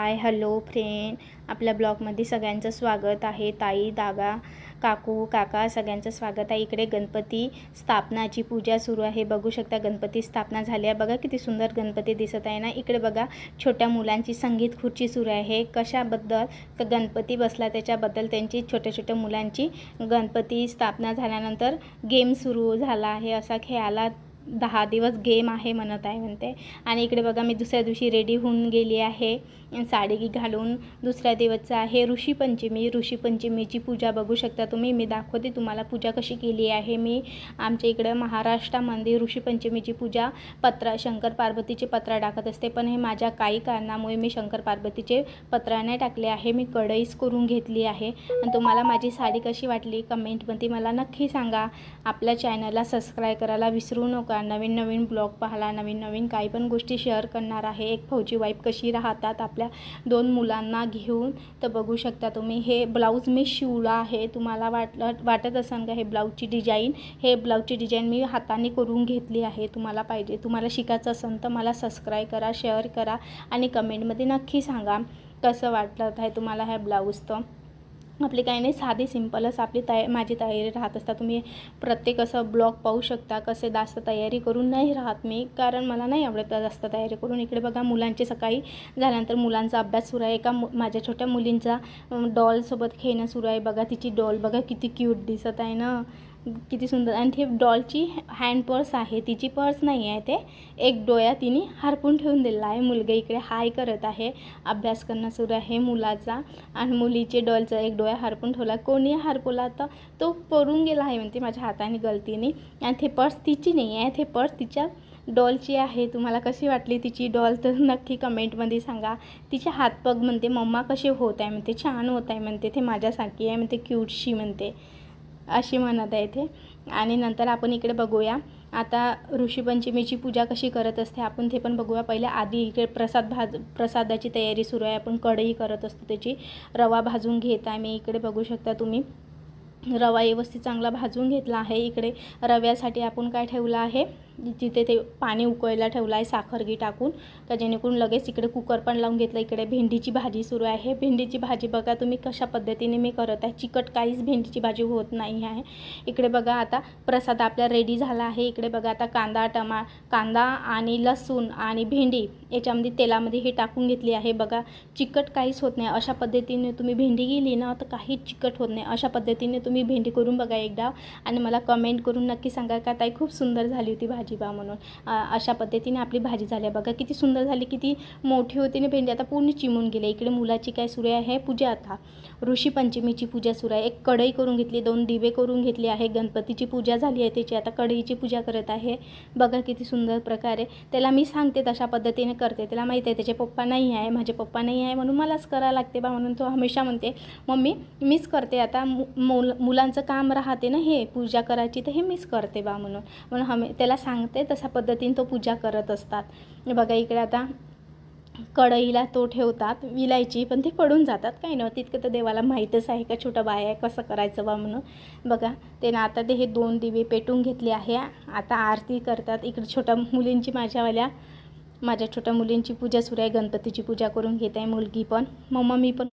Hi hello friend, आपल्या ब्लॉगमध्ये सगळ्यांचं स्वागत आहे। ताई, दादा, काकू, काका सगळ्यांचं स्वागत आहे। इकडे गणपती स्थापनाची पूजा सुरू आहे। बघू शकता गणपती स्थापना झाली आहे। बघा किती सुंदर गणपती दिसत आहे ना। इकडे बघा छोट्या मुलांची संगीत खुर्ची सुरू आहे। कशाबद्दल तर गणपती बसला त्याच्याबद्दल त्यांची छोट्या मुलांची गणपती स्थापना झाल्यानंतर गेम सुरू झाला आहे। असा खेळायला 10 दिवस गेम आहे म्हणते। आणि इकडे बघा मी दुसऱ्या दिवशी रेडी होऊन गेली आहे साडी घालून। दुसऱ्या दिवसचा आहे ऋषीपंचमीची पूजा बघू शकता तुम्ही। मी दाखवते तुम्हाला पूजा कशी केली आहे मी। आमच्या इकडे महाराष्ट्रामध्ये ऋषीपंचमीची पूजा शंकर पार्वतीचे पत्रा टाकत असते, पण हे माझ्या काही कारणामुळे मी शंकर पार्वतीचे पत्रा नाही टाकले आहे। मी कढईच करून घेतली आहे। आणि तुम्हाला माझी साडी कशी वाटली कमेंटमध्ये मला नक्की सांगा। आपल्या चॅनलला सबस्क्राईब करायला विसरू नका। नवीन ब्लॉग पाहायला, नवीन काही पण गोष्टी शेअर करणार आहे। एक फौजी वाईफ कशी राहतात आपल्या 2 मुलांना घेऊन, तर बघू शकता तुम्ही। हे ब्लाऊज मी शिवला आहे। तुम्हाला वाटत असेल का हे ब्लाऊजची डिझाईन मी हाताने करून घेतली आहे। तुम्हाला शिकायचं असेल तर मला सबस्क्राईब करा, शेअर करा आणि कमेंटमध्ये नक्की सांगा कसं वाटलं आहे तुम्हाला हे ब्लाऊज। तर आपली काही नाही, साधी सिंपलच माझी तयारी राहत असतात। तुम्ही प्रत्येक असं ब्लॉग पाहू शकता कसे जास्त तयारी करून नाही राहत मी, कारण मला नाही आवडत जास्त तयारी करून। इकडे बघा मुलांचे सकाळी झाल्यानंतर मुलांचा अभ्यास सुरू आहे। माझ्या छोट्या मुलींचा डॉलसोबत खेळणं सुरू आहे। बघा तिची डॉल बघा किती क्यूट दिसत आहे ना, किती सुंदर। आणि ती डॉलची हँड पर्स आहे, तिची पर्स नाही आहे। ते एक डोळा तिने हरपून ठेवून दिला आहे। मुलगा इकडे हाय करत आहे, अभ्यास करणं सुरू आहे मुलाचा। आणि मुलीचे डॉलचा एक डोळा हरपून ठेवला। कोणी हरपवला तर तो पडून गेला आहे म्हणते माझ्या हाताने गलतीने। आणि ते पर्स तिची नाही आहे, ते पर्स तिच्या डॉलची आहे। तुम्हाला कशी वाटली तिची डॉल तर नक्की कमेंटमध्ये सांगा। तिचे हातपग म्हणते मम्मा कसे होत आहे म्हणते, छान होत आहे म्हणते, ते माझ्यासारखी आहे म्हणते, क्यूटशी म्हणते, अशी म्हणत आहे ते। आणि नंतर आपण इकडे बघूया आता ऋषीपंचमीची पूजा कशी करत असते आपण ते पण बघूया। पहिले आधी इकडे प्रसादाची तयारी सुरू आहे। आपण कढई करत असतो, त्याची रवा भाजून घेत आहे मी। इकडे बघू शकता तुम्ही रवा व्यवस्थित चांगला भाजून घेतला आहे। इकडे रव्यासाठी आपण काय ठेवलं आहे, जिथे ते पाणी उकळायला ठेवलं आहे साखर घी टाकून, तर जेणेकरून लगेच इकडे कुकर पण लावून घेतलं। इकडे भेंडीची भाजी सुरू आहे। भेंडीची भाजी बघा तुम्ही कशा पद्धतीने मी करत आहे, चिकट काहीच भेंडीची भाजी होत नाही आहे। इकडे बघा आता प्रसाद आपला रेडी झाला आहे। इकडे बघा आता कांदा आणि लसूण आणि भेंडी याच्यामध्ये तेलामध्ये हे टाकून घेतली आहे। बघा चिकट काहीच होत नाही। अशा पद्धतीने तुम्ही भेंडी गेली ना तर काहीच चिकट होत नाही। अशा पद्धतीने तुम्ही भेंडी करून बघा एकदा आणि मला कमेंट करून नक्की सांगा का ताई खूप सुंदर झाली होती भाजी बा म्हणून। अशा पद्धतीने आपली भाजी झाली बघा किती सुंदर झाली, किती मोठी होती ना भेंडी, आता पूर्ण चिमून गेली। इकडे मुलाची काय सुरू आहे पूजा, आता ऋषीपंचमीची पूजा सुरू आहे। एक कढई करून घेतली, 2 दिवे करून घेतले आहे। गणपतीची पूजा झाली आहे त्याची, आता कढईची पूजा करत आहे। बघा किती सुंदर प्रकारे त्याला मी सांगते तशा पद्धतीने करते। त्याला माहिती आहे त्याचे पप्पा नाही आहे, माझे पप्पा नाही आहे म्हणून मलाच करावं लागते बा, म्हणून तो हमेशा म्हणते मम्मी मीच करते। आता मुलांचं काम राहते ना हे पूजा करायची, तर हे मीच करते बा म्हणून त्याला सांगते तशा पद्धतीने तो पूजा करत असतात। बघा इकडे आता कढईला तो ठेवतात विलायची, पण ते पडून जातात काही ना, तितकं तर देवाला माहीतच आहे का छोटा बाय आहे कसं करायचं बा म्हणून। बघा ते ना आता ते हे 2 दिवे पेटून घेतले आहे। आता आरती करतात। इकडे छोट्या मुलींची माझ्या छोट्या मुलींची पूजा सुरू आहे। गणपतीची पूजा करून घेत आहे मुलगी पण, मम्मा मी पण